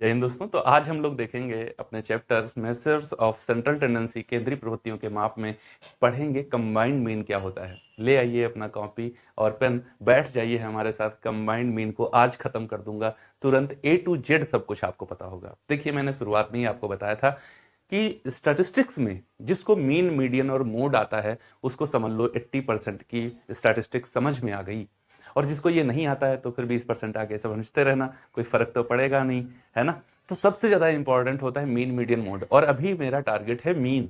जय हिंद दोस्तों। तो आज हम लोग देखेंगे अपने chapters measures of central tendency केंद्रीय प्रवृत्तियों के माप में पढ़ेंगे कंबाइंड मीन क्या होता है। ले आइए अपना कॉपी और पेन, बैठ जाइए हमारे साथ। कंबाइंड मीन को आज खत्म कर दूंगा तुरंत, ए टू जेड सब कुछ आपको पता होगा। देखिए, मैंने शुरुआत में ही आपको बताया था कि स्टैटिस्टिक्स में जिसको मीन, मीडियन और मोड आता है उसको समझ लो 80% की स्टैटिस्टिक्स समझ में आ गई, और जिसको ये नहीं आता है तो फिर 20% आगे समझते रहना, कोई फर्क तो पड़ेगा नहीं, है ना। तो सबसे ज्यादा इंपॉर्टेंट होता है मीन, मीडियन, मोड, और अभी मेरा टारगेट है मीन।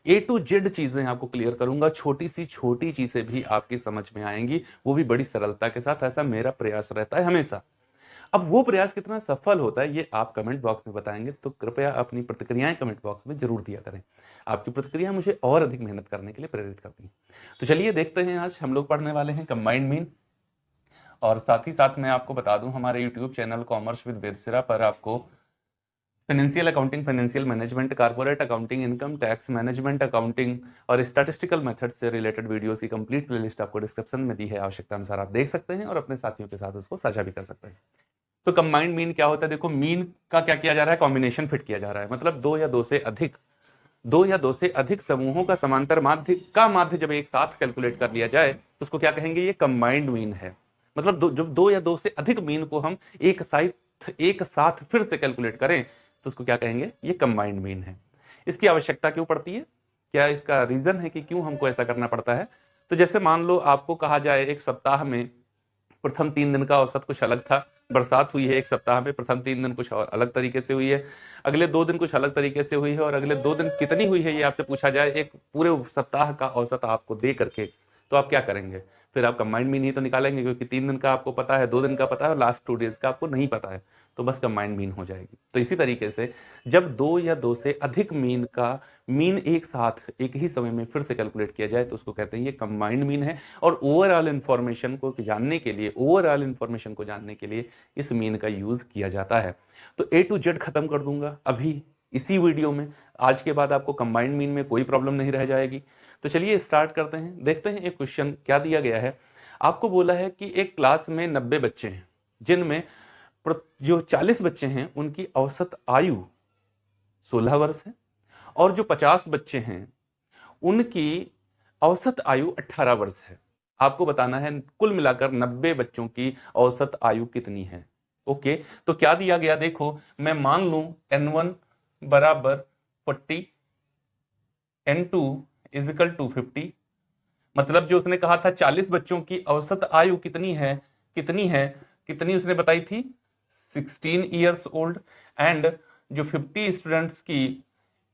ए टू जेड चीजें आपको क्लियर करूंगा, छोटी सी छोटी चीजें भी आपकी समझ में आएंगी, वो भी बड़ी सरलता के साथ। ऐसा मेरा प्रयास रहता है हमेशा। अब वो प्रयास कितना सफल होता है ये आप कमेंट बॉक्स में बताएंगे, तो कृपया अपनी प्रतिक्रियाएं कमेंट बॉक्स में जरूर दिया करें। आपकी प्रतिक्रिया मुझे और अधिक मेहनत करने के लिए प्रेरित करती है। तो चलिए देखते हैं, आज हम लोग पढ़ने वाले हैं कंबाइंड मीन। और साथ ही साथ मैं आपको बता दूं, हमारे यूट्यूब चैनल कॉमर्स विद वेदसिरा पर आपको financial accounting, financial management, corporate accounting, income tax management accounting और स्टैटिस्टिकल मेथड से रिलेटेड वीडियोस की कंप्लीट प्लेलिस्ट आपको डिस्क्रिप्शन में दी है। आवश्यकता अनुसार आप देख सकते हैं और अपने साथियों के साथ उसको साझा भी कर सकते हैं। तो कंबाइंड मीन क्या होता है? देखो, मीन का क्या किया जा रहा है, कॉम्बिनेशन फिट किया जा रहा है। मतलब दो या दो से अधिक समूहों का समांतर माध्य जब एक साथ कैलकुलेट कर लिया जाए तो उसको क्या कहेंगे? ये कंबाइंड मीन है। मतलब जब दो या दो से अधिक मीन को हम एक साथ फिर से कैलकुलेट करें तो उसको क्या कहेंगे? ये कंबाइंड मीन है। इसकी आवश्यकता क्यों पड़ती है? क्या इसका रीजन है कि क्यों हमको ऐसा करना पड़ता है? तो जैसे मान लो आपको कहा जाए एक सप्ताह में प्रथम 3 दिन का औसत कुछ अलग था, बरसात हुई है एक सप्ताह में, प्रथम 3 दिन कुछ और अलग तरीके से हुई है, अगले 2 दिन कुछ अलग तरीके से हुई है, और अगले 2 दिन कितनी हुई है ये आपसे पूछा जाए एक पूरे सप्ताह का औसत आपको दे करके, तो आप क्या करेंगे? फिर आप कंबाइंड मीन ही तो निकालेंगे, क्योंकि 3 दिन का आपको पता है, 2 दिन का पता है और लास्ट 2 डेज का आपको नहीं पता है, तो बस कंबाइंड मीन हो जाएगी। तो इसी तरीके से जब दो या दो से अधिक मीन का मीन एक साथ एक ही समय में फिर से कैलकुलेट किया जाए तो उसको कहते हैं ये कंबाइंड मीन है। और ओवरऑल इंफॉर्मेशन को जानने के लिए इस मीन का यूज किया जाता है। तो ए टू जेड खत्म कर दूंगा अभी इसी वीडियो में। आज के बाद आपको कंबाइंड मीन में कोई प्रॉब्लम नहीं रह जाएगी। तो चलिए स्टार्ट करते हैं, देखते हैं एक क्वेश्चन क्या दिया गया है। आपको बोला है कि एक क्लास में 90 बच्चे हैं, जिनमें जो 40 बच्चे हैं उनकी औसत आयु 16 वर्ष है, और जो 50 बच्चे हैं उनकी औसत आयु 18 वर्ष है। आपको बताना है कुल मिलाकर 90 बच्चों की औसत आयु कितनी है। ओके, तो क्या दिया गया देखो, मैं मान लूं n1 बराबर 40, n2 इजिकल टू 50। मतलब जो उसने कहा था 40 बच्चों की औसत आयु कितनी उसने बताई थी? 16 ईयर्स ओल्ड। एंड जो 50 स्टूडेंट्स की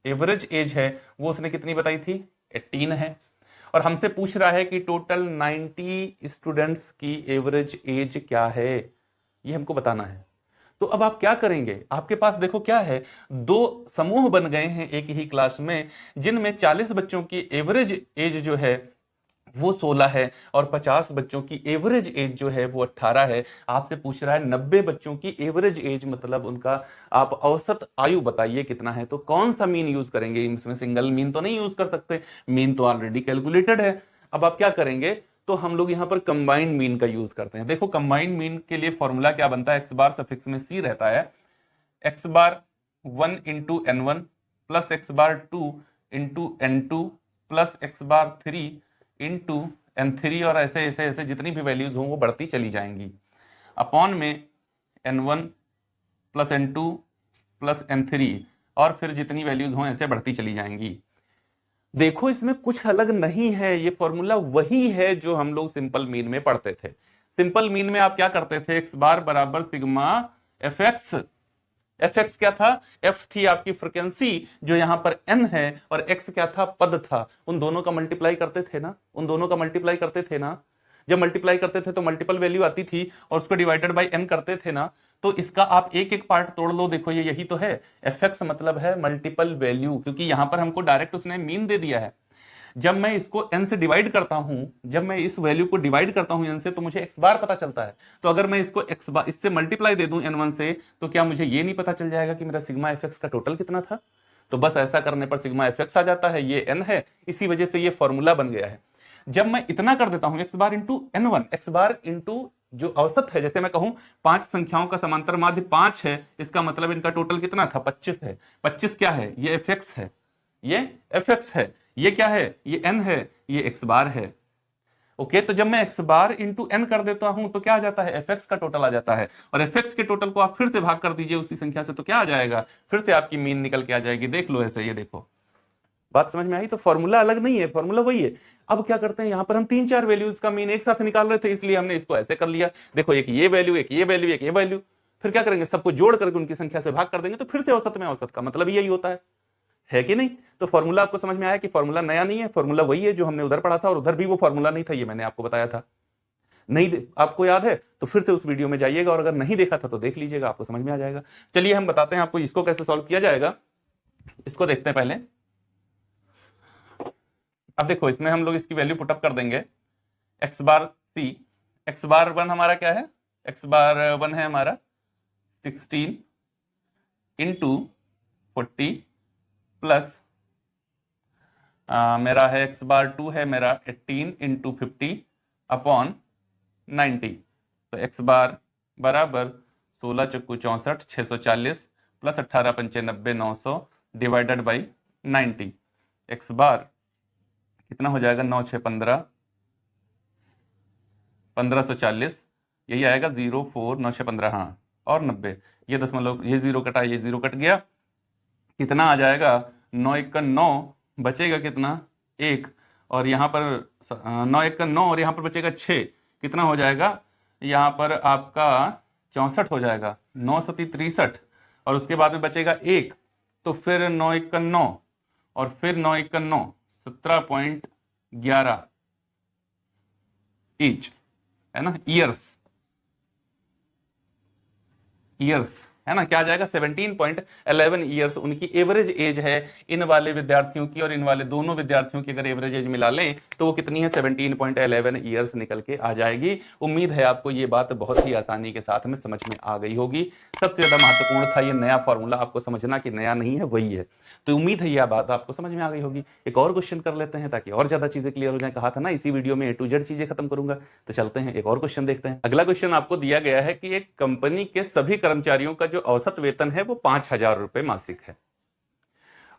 एवरेज एज है वो उसने कितनी बताई थी? 18 है। और हमसे पूछ रहा है कि टोटल 90 स्टूडेंट्स की एवरेज एज क्या है, ये हमको बताना है। तो अब आप क्या करेंगे? आपके पास देखो क्या है, दो समूह बन गए हैं एक ही क्लास में, जिनमें 40 बच्चों की एवरेज एज जो है वो 16 है, और 50 बच्चों की एवरेज एज जो है वो 18 है। आपसे पूछ रहा है 90 बच्चों की एवरेज एज, मतलब उनका आप औसत आयु बताइए कितना है। तो कौन सा मीन यूज करेंगे? इसमें सिंगल मीन तो नहीं यूज कर सकते, मीन तो ऑलरेडी कैलकुलेटेड है। अब आप क्या करेंगे? तो हम लोग यहां पर कंबाइंड मीन का यूज करते हैं। देखो, कंबाइंड मीन के लिए फॉर्मूला क्या बनता है? एक्स बार सफिक्स में सी रहता है, एक्स बार 1 इंटू n1 प्लस एक्स बार 2 इंटू n2 प्लस एक्स बार 3 इंटू n3, और ऐसे ऐसे ऐसे जितनी भी वैल्यूज हों वो बढ़ती चली जाएंगी, अपॉन में n1 plus n2 plus n3, और फिर जितनी वैल्यूज हों ऐसे बढ़ती चली जाएंगी। देखो, इसमें कुछ अलग नहीं है, ये फॉर्मूला वही है जो हम लोग सिंपल मीन में पढ़ते थे। सिंपल मीन में आप क्या करते थे? एक्स बार बराबर sigma F x. F x क्या था? एफ थी आपकी फ्रिक्वेंसी जो यहां पर एन है, और एक्स क्या था? पद था। उन दोनों का मल्टीप्लाई करते थे ना, जब मल्टीप्लाई करते थे तो मल्टीपल वैल्यू आती थी, और उसको डिवाइडेड बाय एन करते थे ना। तो इसका आप एक एक पार्ट तोड़ लो, देखो ये यही तो है। एफ एक्स मतलब है मल्टीपल वैल्यू, क्योंकि यहां पर हमको डायरेक्ट उसने मीन दे दिया है। जब मैं इसको n से डिवाइड करता हूं, जब मैं इस वैल्यू को डिवाइड करता हूं n से, तो मुझे x बार पता चलता है। तो अगर मैं इसको x बार इससे मल्टीप्लाई दे दूं n1 से, तो क्या मुझे ये नहीं पता चल जाएगा कि मेरा सिग्मा fx का टोटल कितना था? तो बस ऐसा करने पर सिग्मा fx आ जाता है, ये n है, इसी वजह से ये फॉर्मूला बन गया है। जब मैं इतना कर देता हूं, x bar into n1, x bar into जो औसत है, जैसे मैं कहूं 5 संख्याओं का समांतर माध्य 5 है, इसका मतलब इनका टोटल कितना था, 25 है। 25 क्या है, ये एफ एक्स है, ये एफ एक्स है, ये क्या है, ये एन है, ये एक्स बार है। ओके, तो जब मैं एक्स बार इंटू एन कर देता हूं तो क्या आ जाता है, एफ एक्स का टोटल आ जाता है। और एफ एक्स के टोटल को आप फिर से भाग कर दीजिए उसी संख्या से, तो क्या आ जाएगा, फिर से आपकी मीन निकल के आ जाएगी। देख लो ऐसे, ये देखो, बात समझ में आई। तो फॉर्मूला अलग नहीं है, फॉर्मूला वही है। अब क्या करते हैं, यहां पर हम 3-4 वैल्यूज का मीन एक साथ निकाल रहे थे, इसलिए हमने इसको ऐसे कर लिया। देखो, एक ये वैल्यू, एक ये वैल्यू, एक ये वैल्यू, फिर क्या करेंगे, सबको जोड़ करके उनकी संख्या से भाग कर देंगे, तो फिर से औसत में औसत का मतलब यही होता है कि नहीं। तो फॉर्मूला आपको समझ में आया कि फॉर्मूला नया नहीं है, फॉर्मूला वही है जो हमने उधर पढ़ा था, और उधर भी वो फॉर्मूला नहीं था, ये मैंने आपको बताया था। नहीं आपको याद है तो फिर से उस वीडियो में जाइएगा, और अगर नहीं देखा था तो देख लीजिएगा, आपको समझ में आ जाएगा। चलिए हम बताते हैं आपको इसको कैसे सॉल्व किया जाएगा, इसको देखते हैं पहले। अब देखो, इसमें हम लोग इसकी वैल्यू पुटअप कर देंगे, एक्स बार सी, एक्स बार वन हमारा क्या है, एक्स बार वन है हमारा 16 इंटू 40 प्लस मेरा है एक्स बार टू है मेरा 18 इंटू 50 अपॉन 90। तो एक्स बार बराबर 16 चक्कू 64 640 प्लस 18 पंचे 90 900 डिवाइडेड बाई 90। एक्स बार कितना हो जाएगा, 9 6 15 1540, यही आएगा 0 4 9 6 15, हाँ, और 90। ये दशमलव, ये जीरो कटा, ये जीरो कट गया, कितना आ जाएगा, 9 1 का 9, बचेगा कितना 1, और यहाँ पर 9 1 का 9, और यहाँ पर बचेगा 6, कितना हो जाएगा, यहाँ पर आपका 64 हो जाएगा, 9 सती 63, और उसके बाद में बचेगा 1, तो फिर 9 1 का 9, और फिर 9 1 का 9, 17.11 इंच है ना, ईयर्स है ना, क्या आ जाएगा 17.11 ईयर्स उनकी एवरेज एज है, इन वाले विद्यार्थियों की और इन वाले दोनों विद्यार्थियों की अगर एवरेज एज मिला लें तो वो कितनी है, 17.11 ईयर्स निकल के आ जाएगी। उम्मीद है आपको ये बात बहुत ही आसानी के साथ में समझ में आ गई होगी। सबसे ज्यादा महत्वपूर्ण था ये नया फॉर्मूला आपको समझना, कि नया नहीं है, वही है। तो उम्मीद है यह बात आपको समझ में आ गई होगी। एक और क्वेश्चन कर लेते हैं ताकि और ज्यादा चीजें क्लियर हो जाए। कहा था ना इसी वीडियो में A to Z चीजें खत्म करूंगा, तो चलते हैं एक और क्वेश्चन देखते हैं। अगला क्वेश्चन आपको दिया गया है कि एक कंपनी के सभी कर्मचारियों का जो औसत वेतन है वो 5,000 रुपए मासिक है,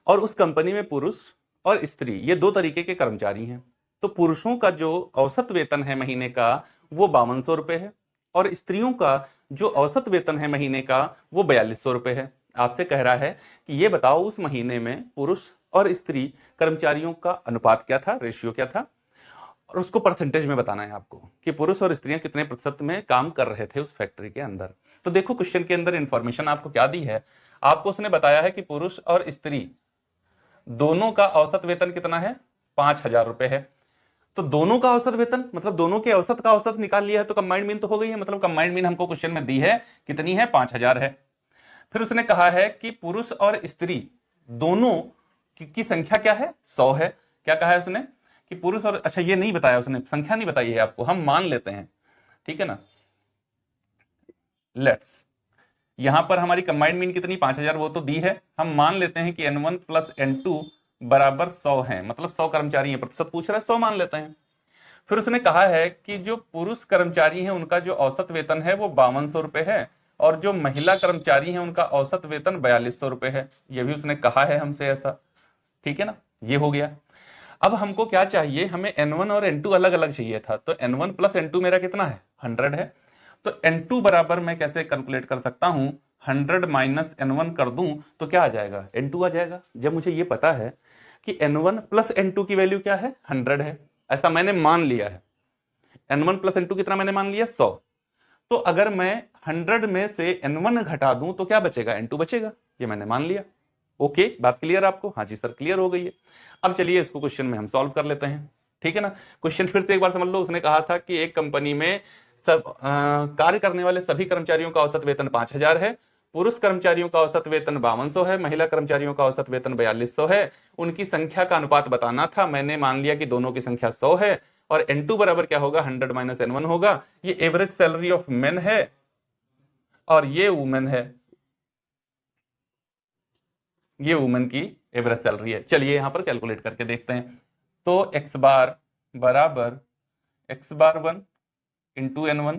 और उस कंपनी में पुरुष और स्त्री ये दो तरीके के कर्मचारी हैं। तो पुरुषों का जो औसत वेतन है महीने का वो 5200 रुपए है, और स्त्रियों का जो औसत वेतन है महीने का वो 4200 रुपए है। आपसे कह रहा है कि ये बताओ उस महीने में पुरुष और स्त्री कर्मचारियों का अनुपात क्या था, रेशियो क्या था, और उसको परसेंटेज में बताना है आपको कि पुरुष और स्त्रियां कितने प्रतिशत में काम कर रहे थे उस फैक्ट्री के अंदर। तो देखो क्वेश्चन के अंदर इंफॉर्मेशन आपको क्या दी है, आपको उसने बताया है कि पुरुष और स्त्री दोनों का औसत वेतन कितना है, 5,000 रुपए है। तो दोनों का औसत वेतन मतलब दोनों के औसत का औसत निकाल लिया है, तो कंबाइंड मीन तो हो गई है, मतलब कंबाइंड मीन हमको क्वेश्चन में दी है कितनी है, 5,000 है। फिर उसने कहा है कि पुरुष और स्त्री दोनों की संख्या क्या है, 100 है। क्या कहा है उसने कि पुरुष और, अच्छा ये नहीं बताया उसने, संख्या नहीं बताई है आपको, हम मान लेते हैं, ठीक है ना। लेट्स, यहां पर हमारी कंबाइंड मीन कितनी 5,000 वो तो दी है, हम मान लेते हैं कि N1 प्लस N2 बराबर 100 है, मतलब 100 कर्मचारी है, प्रतिशत पूछ रहा है 100 मान लेते हैं। फिर उसने कहा है कि जो पुरुष कर्मचारी हैं उनका जो औसत वेतन है वो 5200 रुपए है, और जो महिला कर्मचारी हैं उनका औसत वेतन 4200 रुपए है, ये भी उसने कहा है हमसे ऐसा, ठीक है ना, ये हो गया। अब हमको क्या चाहिए, हमें N1 और N2 अलग अलग चाहिए था, तो N1 प्लस N2 मेरा कितना है, 100 है। तो N2 बराबर मैं कैसे कैलकुलेट कर सकता हूं, 100 माइनस N1 कर दूं तो क्या आ जाएगा, N2 आ जाएगा। जब मुझे ये पता है कि N1 प्लस N2 की वैल्यू क्या है, 100 है, ऐसा मैंने मान लिया है। N1 प्लस N2 कितना मैंने मान लिया, 100। तो अगर मैं 100 में से N1 घटा दूं तो क्या बचेगा, N2 बचेगा, ये मैंने मान लिया। ओके, बात क्लियर आपको, हाँ जी सर क्लियर हो गई है। अब चलिए इसको क्वेश्चन में हम सॉल्व कर लेते हैं, ठीक है ना। क्वेश्चन फिर से एक बार समझ लो, उसने कहा था कि एक कंपनी में सब कार्य करने वाले सभी कर्मचारियों का औसत वेतन 5,000 है, पुरुष कर्मचारियों का औसत वेतन 5200 है, महिला कर्मचारियों का औसत वेतन 4200 है। उनकी संख्या का अनुपात बताना था, मैंने मान लिया कि दोनों की संख्या 100 है, और N2 बराबर क्या होगा, 100 माइनस N1 होगा। ये एवरेज सैलरी ऑफ मेन है और ये वुमेन है, ये वुमेन की एवरेज सैलरी है। चलिए यहां पर कैलकुलेट करके देखते हैं। तो एक्स बार बराबर एक्स बार 1 इंटू N1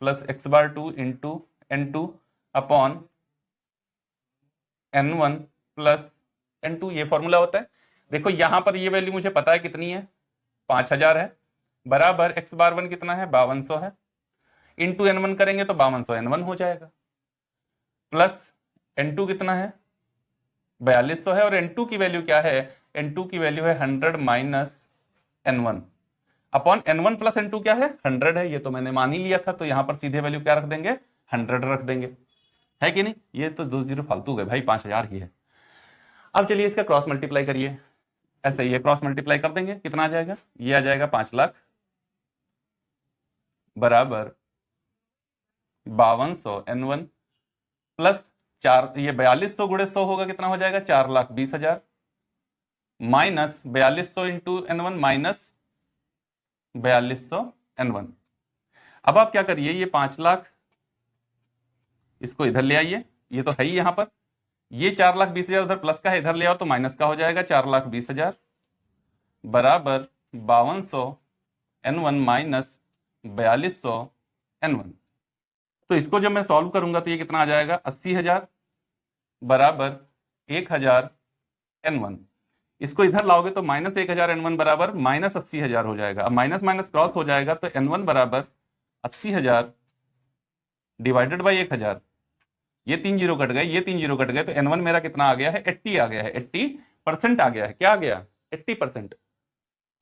प्लस एक्स बार 2 into N2 upon N1 plus N2, ये फॉर्मूला होता है। देखो यहां पर ये वैल्यू मुझे पता है कितनी है, 5000 है, बराबर एक्स बार 1 कितना है, 5200 है, इंटू N1 करेंगे तो 5200 N1 हो जाएगा, प्लस N2 कितना है, 4200 है, और N2 की वैल्यू क्या है, N2 की वैल्यू है 100 minus N1 upon N1 plus N2 क्या है, 100 है, ये तो मैंने मान ही लिया था, तो यहां पर सीधे वैल्यू क्या रख देंगे, 100 रख देंगे, है कि नहीं। ये तो 2 जीरो फालतू गए भाई, 5000 ही है। अब चलिए इसका क्रॉस मल्टीप्लाई करिए, ऐसे ये क्रॉस मल्टीप्लाई कर देंगे, कितना आ जाएगा, ये आ जाएगा 5 लाख बराबर 5200 N1 प्लस 4, ये 4200 गुणे 100 होगा, कितना हो जाएगा, 4,20,000 minus 4200 into N1 minus 4200 N1। अब आप क्या करिए, ये 5 लाख इसको इधर ले आइए, ये तो है ही यहां पर, ये 4,20,000 उधर प्लस का है, इधर ले आओ तो माइनस का हो जाएगा, 4,20,000 बराबर 5200 N1 माइनस 4200 N1। तो इसको जब मैं सॉल्व करूंगा तो ये कितना आ जाएगा, 80,000 बराबर 1000 N1। इसको इधर लाओगे तो माइनस 1000 N1 बराबर माइनस 80,000 हो जाएगा। अब माइनस माइनस क्रॉस हो जाएगा तो N1 बराबर 80,000 डिवाइडेड बाई 1000, ये 3 जीरो कट गए, ये 3 जीरो कट गए, तो N1 मेरा कितना आ गया है, 80 आ गया है, 80% आ गया है, क्या आ गया, 80%।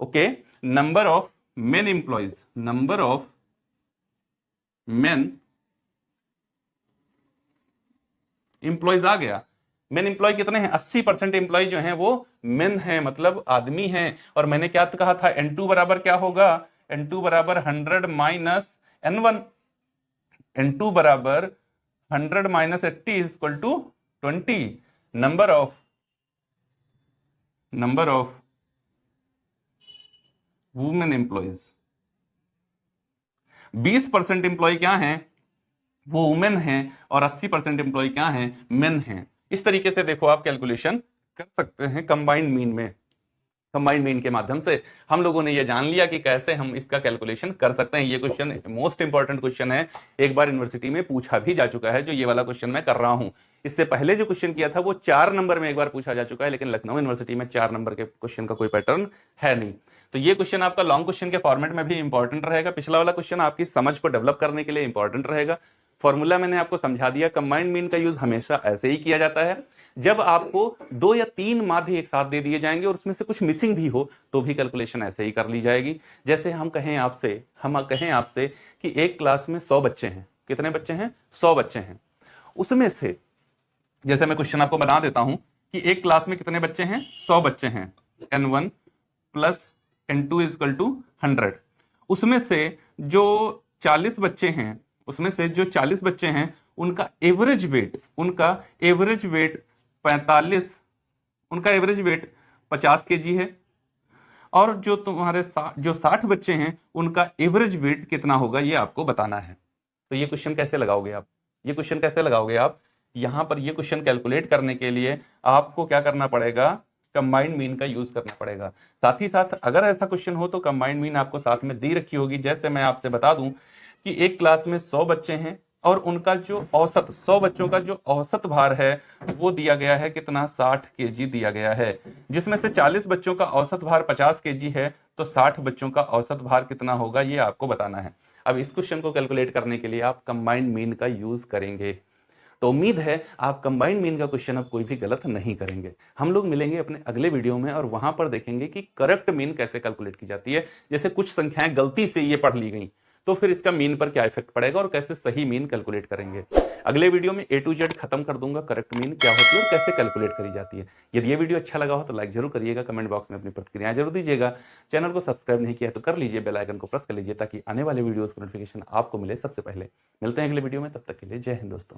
Okay, number of men employees, number of men employees आ गया। मेन एम्प्लॉय कितने हैं, 80% एम्प्लॉय जो हैं वो मेन हैं, मतलब आदमी हैं। और मैंने क्या कहा था, N2 बराबर क्या होगा, N2 बराबर 100 माइनस N1, N2 बराबर 100 minus 80 is equal to 20। Number of women employees, 20% employee क्या हैं, वो वुमेन हैं, और 80% एम्प्लॉय क्या हैं, मेन हैं। इस तरीके से देखो आप कैलकुलेशन कर सकते हैं कंबाइंड मीन में। कंबाइंड मीन के माध्यम से हम लोगों ने ये जान लिया कि कैसे हम इसका कैलकुलेशन कर सकते हैं। ये क्वेश्चन मोस्ट इंपॉर्टेंट क्वेश्चन है, एक बार यूनिवर्सिटी में पूछा भी जा चुका है, जो ये वाला क्वेश्चन मैं कर रहा हूं। इससे पहले जो क्वेश्चन किया था वो 4 नंबर में एक बार पूछा जा चुका है, लेकिन लखनऊ यूनिवर्सिटी में 4 नंबर के क्वेश्चन का कोई पैटर्न है नहीं। तो ये क्वेश्चन आपका लॉन्ग क्वेश्चन के फॉर्मेट में भी इंपॉर्टेंट रहेगा। पिछला वाला क्वेश्चन आपकी समझ को डेवलप करने के लिए इंपॉर्टेंट रहेगा। फॉर्मूला मैंने आपको समझा दिया। कंबाइंड मीन का यूज हमेशा ऐसे ही किया जाता है, जब आपको 2 या 3 माध्य एक साथ दे दिए जाएंगे और उसमें से कुछ मिसिंग भी हो तो भी कैलकुलेशन ऐसे ही कर ली जाएगी। जैसे हम कहें आपसे कि एक क्लास में 100 बच्चे हैं। कितने बच्चे हैं, 100 बच्चे हैं। उसमें से जैसे मैं क्वेश्चन आपको बना देता हूं कि एक क्लास में कितने बच्चे हैं, 100 बच्चे हैं, N1 plus N2 is equal to 100। उसमें से जो 40 बच्चे हैं, उनका एवरेज वेट 45, उनका एवरेज वेट 50 kg है। और जो तुम्हारे जो 60 बच्चे हैं उनका एवरेज वेट कितना होगा, ये आपको बताना है। तो ये क्वेश्चन कैसे लगाओगे आप, यहां पर ये क्वेश्चन कैलकुलेट करने के लिए आपको क्या करना पड़ेगा, कंबाइंड मीन का यूज करना पड़ेगा। साथ ही साथ अगर ऐसा क्वेश्चन हो तो कंबाइंड मीन आपको साथ में दी रखी होगी। जैसे मैं आपसे बता दूं कि एक क्लास में 100 बच्चे हैं और उनका जो औसत 100 बच्चों का जो औसत भार है वो दिया गया है कितना, 60 kg दिया गया है। जिसमें से 40 बच्चों का औसत भार 50 kg है, तो 60 बच्चों का औसत भार कितना होगा, ये आपको बताना है। अब इस क्वेश्चन को कैलकुलेट करने के लिए आप कंबाइंड मीन का यूज करेंगे। तो उम्मीद है आप कंबाइंड मीन का क्वेश्चन अब कोई भी गलत नहीं करेंगे। हम लोग मिलेंगे अपने अगले वीडियो में और वहां पर देखेंगे कि करेक्ट मीन कैसे कैलकुलेट की जाती है। जैसे कुछ संख्याएं गलती से ये पढ़ ली गई तो फिर इसका मीन पर क्या इफेक्ट पड़ेगा और कैसे सही मीन कैलकुलेट करेंगे। अगले वीडियो में A to Z खत्म कर दूंगा, करेक्ट मीन क्या होती है और कैसे कैलकुलेट करी जाती है। यदि ये वीडियो अच्छा लगा हो तो लाइक जरूर करिएगा, कमेंट बॉक्स में अपनी प्रतिक्रियाएं जरूर दीजिएगा। चैनल को सब्सक्राइब नहीं किया तो कर लीजिए, बेल आइकन को प्रेस कर लीजिए ताकि आने वाले वीडियोस का नोटिफिकेशन आपको मिले सबसे पहले। मिलते हैं अगले वीडियो में, तब तक के लिए जय हिंद दोस्तों।